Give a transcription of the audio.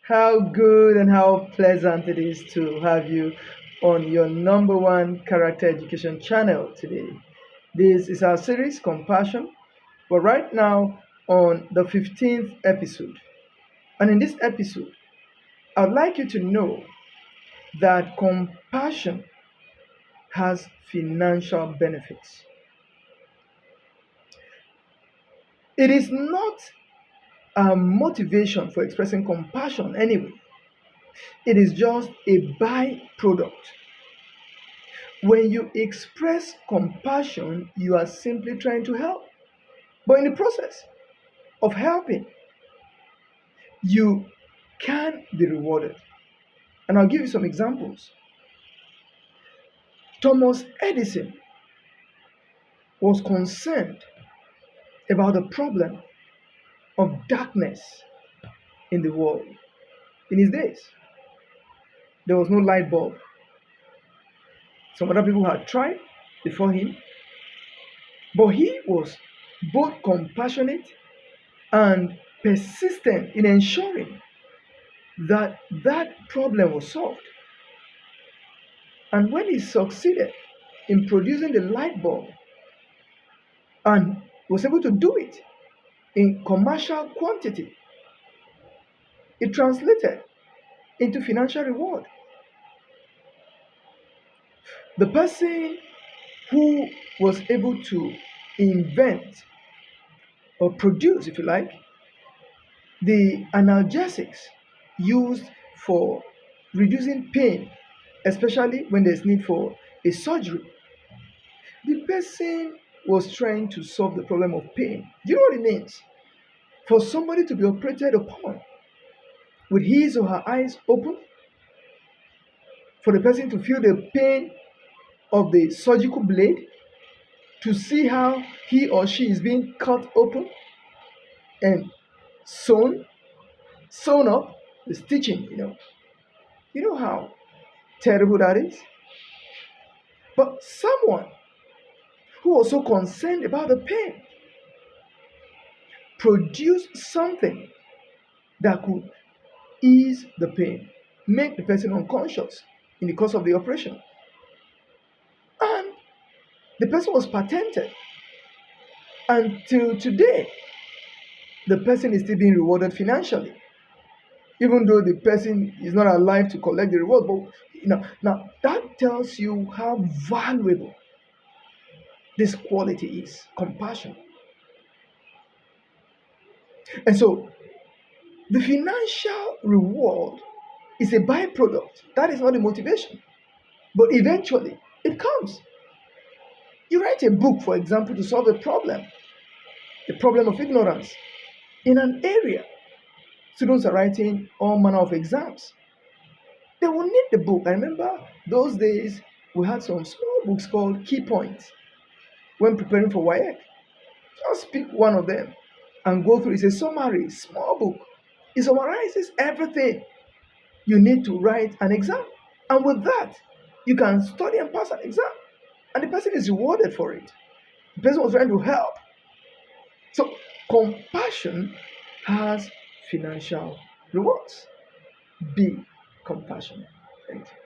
How good and how pleasant it is to have you on your number one character education channel today. This is our series, Compassion. We're right now on the 15th episode. And in this episode, I'd like you to know that compassion has financial benefits. It is not a motivation for expressing compassion anyway, it is just a byproduct. When you express compassion, you are simply trying to help. But in the process of helping, you can be rewarded. And I'll give you some examples. Thomas Edison was concerned about the problem of darkness in the world. In his days, there was no light bulb. Some other people had tried before him, but he was both compassionate and persistent in ensuring that that problem was solved. And when he succeeded in producing the light bulb and was able to do it in commercial quantity, it translated into financial reward. The person who was able to invent or produce, if you like, the analgesics used for reducing pain, especially when there's need for a surgery. The person was trying to solve the problem of pain. Do you know what it means? For somebody to be operated upon with his or her eyes open, for the person to feel the pain of the surgical blade, to see how he or she is being cut open and sewn, sewn up, the stitching, You know how terrible that is? But someone who was so concerned about the pain produced something that could ease the pain, make the person unconscious in the course of the operation. And the person was patented. Until today, the person is still being rewarded financially, even though the person is not alive to collect the reward. But now that tells you how valuable this quality is, compassion. And so the financial reward is a byproduct. That is not the motivation. But eventually it comes. You write a book, for example, to solve a problem, the problem of ignorance in an area. Students are writing all manner of exams. They will need the book. I remember those days we had some small books called Key Points when preparing for WAEC. Just pick one of them and go through. It's a summary, small book. It summarizes everything you need to write an exam. And with that, you can study and pass an exam. And the person is rewarded for it. The person was trying to help. So compassion has financial rewards. Be compassionate. Thank you.